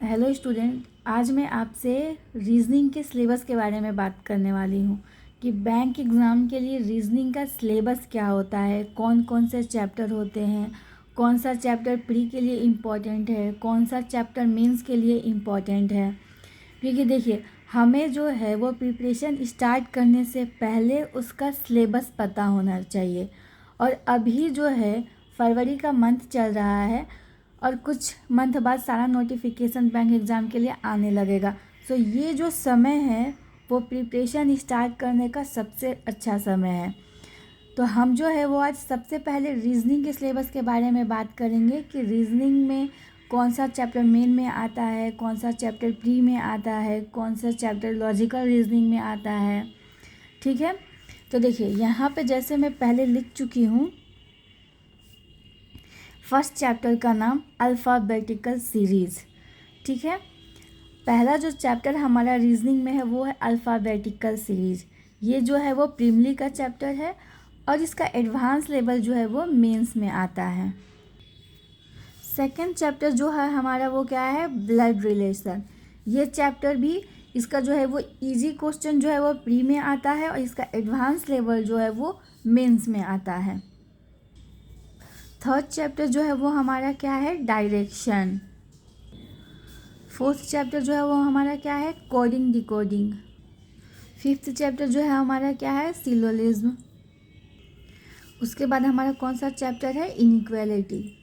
Hello student, आज मैं आपसे रीजनिंग के सिलेबस के बारे में बात करने वाली हूँ कि बैंक एग्ज़ाम के लिए रीजनिंग का सिलेबस क्या होता है, कौन कौन से चैप्टर होते हैं, कौन सा चैप्टर प्री के लिए इम्पॉर्टेंट है, कौन सा चैप्टर मेंस के लिए इम्पॉर्टेंट है। क्योंकि देखिए, हमें जो है वो प्रिपरेशन स्टार्ट करने से पहले उसका सिलेबस पता होना चाहिए। और अभी जो है फरवरी का मंथ चल रहा है और कुछ मंथ बाद सारा नोटिफिकेशन बैंक एग्ज़ाम के लिए आने लगेगा। सो ये जो समय है वो प्रिपरेशन स्टार्ट करने का सबसे अच्छा समय है। तो हम जो है वो आज सबसे पहले रीजनिंग के सिलेबस के बारे में बात करेंगे कि रीजनिंग में कौन सा चैप्टर मेन में आता है, कौन सा चैप्टर प्री में आता है, कौन सा चैप्टर लॉजिकल रीजनिंग में आता है। ठीक है, तो देखिए यहाँ पे जैसे मैं पहले लिख चुकी हूँ, फर्स्ट चैप्टर का नाम अल्फ़ाबेटिकल सीरीज़। ठीक है, पहला जो चैप्टर हमारा रीजनिंग में है वो है अल्फ़ाबेटिकल सीरीज़। ये जो है वो प्रीमली का चैप्टर है और इसका एडवांस लेवल जो है वो मेंस में आता है। सेकंड चैप्टर जो है हमारा वो क्या है, ब्लड रिलेशन। ये चैप्टर भी इसका जो है वो इजी क्वेश्चन जो है वो प्री में आता है और इसका एडवांस लेवल जो है वो मेंस में आता है। थर्ड चैप्टर जो है वो हमारा क्या है, डायरेक्शन। फोर्थ चैप्टर जो है वो हमारा क्या है, कोडिंग डिकोडिंग। फिफ्थ चैप्टर जो है हमारा क्या है, सिलोजिज्म। उसके बाद हमारा कौन सा चैप्टर है, इनइक्वालिटी।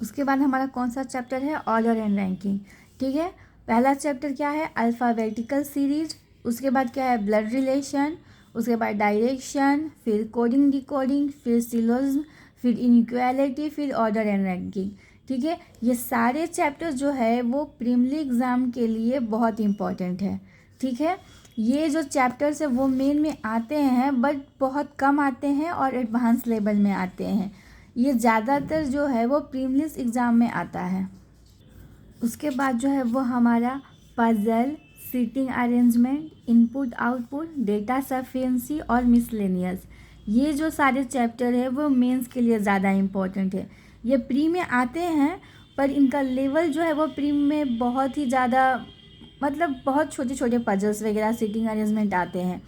उसके बाद हमारा कौन सा चैप्टर है, ऑर्डर एंड रैंकिंग। ठीक है, पहला चैप्टर क्या है, अल्फ़ाबेटिकल सीरीज। उसके बाद क्या है, ब्लड रिलेशन। उसके बाद डायरेक्शन, फिर कोडिंग डिकोडिंग, फिर सिलोजिज्म, फिर इनइक्वालिटी, फिर ऑर्डर एंड रैंकिंग। ठीक है, ये सारे चैप्टर जो है वो प्रीमली एग्ज़ाम के लिए बहुत इम्पॉर्टेंट है। ठीक है, ये जो चैप्टर्स है वो मेन में आते हैं बट बहुत कम आते हैं और एडवांस लेवल में आते हैं। ये ज़्यादातर जो है वो प्रीलिम्स एग्ज़ाम में आता है। उसके बाद जो है वो हमारा puzzle, seating arrangement, input output, data sufficiency और मिसलेनियस, ये जो सारे चैप्टर है वो मेंस के लिए ज़्यादा इम्पोर्टेंट है। ये प्री में आते हैं पर इनका लेवल जो है वो प्री में बहुत ही ज़्यादा, मतलब बहुत छोटे छोटे पजल्स वगैरह, सीटिंग अरेंजमेंट आते हैं।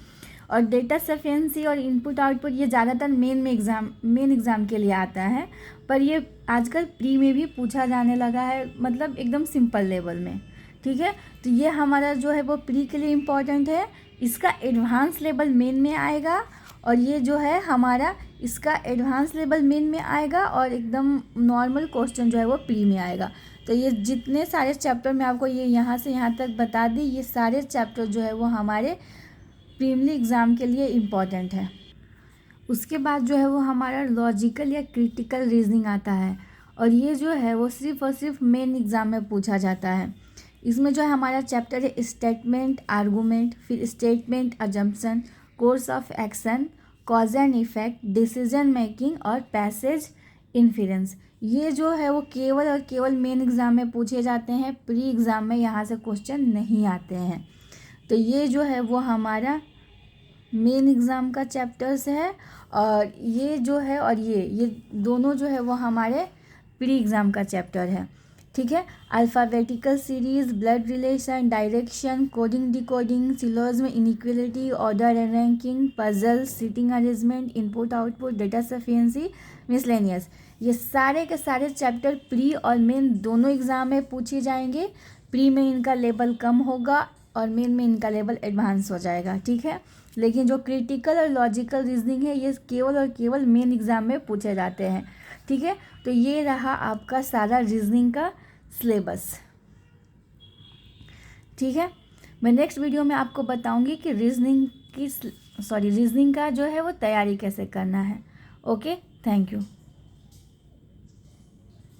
और डेटा सफिशिएंसी और इनपुट आउटपुट ये ज़्यादातर मेन एग्ज़ाम के लिए आता है, पर ये आजकल प्री में भी पूछा जाने लगा है, मतलब एकदम सिंपल लेवल में। ठीक है, तो ये हमारा जो है वो प्री के लिए इम्पॉर्टेंट है। इसका एडवांस लेवल मेन में आएगा और ये जो है हमारा इसका एडवांस लेवल मेन में आएगा और एकदम नॉर्मल क्वेश्चन जो है वो प्री में आएगा। तो ये जितने सारे चैप्टर मैं आपको ये यहाँ से यहाँ तक बता दी, ये सारे चैप्टर जो है वो हमारे प्रीमली एग्ज़ाम के लिए इम्पॉर्टेंट है। उसके बाद जो है वो हमारा लॉजिकल या क्रिटिकल रीजनिंग आता है और ये जो है वो सिर्फ और सिर्फ मेन एग्ज़ाम में पूछा जाता है। इसमें जो है हमारा चैप्टर है स्टेटमेंट, आर्गूमेंट, फिर statement, assumption, course of action, cause and effect, decision making और पैसेज इन्फेरेंस। ये जो है वो केवल और केवल मेन एग्ज़ाम में पूछे जाते हैं, प्री एग्ज़ाम में यहाँ से क्वेश्चन नहीं आते हैं। तो ये जो है वो हमारा मेन एग्ज़ाम का चैप्टर्स है और ये जो है और ये दोनों जो है वो हमारे प्री एग्ज़ाम का चैप्टर है। ठीक है, alphabetical series, blood relation, direction, coding decoding, syllogism, inequality, order and ranking, puzzle, seating arrangement, input output, data sufficiency, miscellaneous, ये सारे के सारे चैप्टर प्री और मेन दोनों एग्ज़ाम में पूछे जाएंगे। प्री में इनका लेवल कम होगा और मेन में इनका लेवल एडवांस हो जाएगा। ठीक है, लेकिन जो क्रिटिकल और लॉजिकल रीजनिंग है ये केवल और केवल मेन एग्ज़ाम में पूछे जाते हैं। ठीक है, तो ये रहा आपका सारा रीजनिंग का सिलेबस। ठीक है, मैं नेक्स्ट वीडियो में आपको बताऊंगी कि रीजनिंग का जो है वो तैयारी कैसे करना है। Okay, thank you.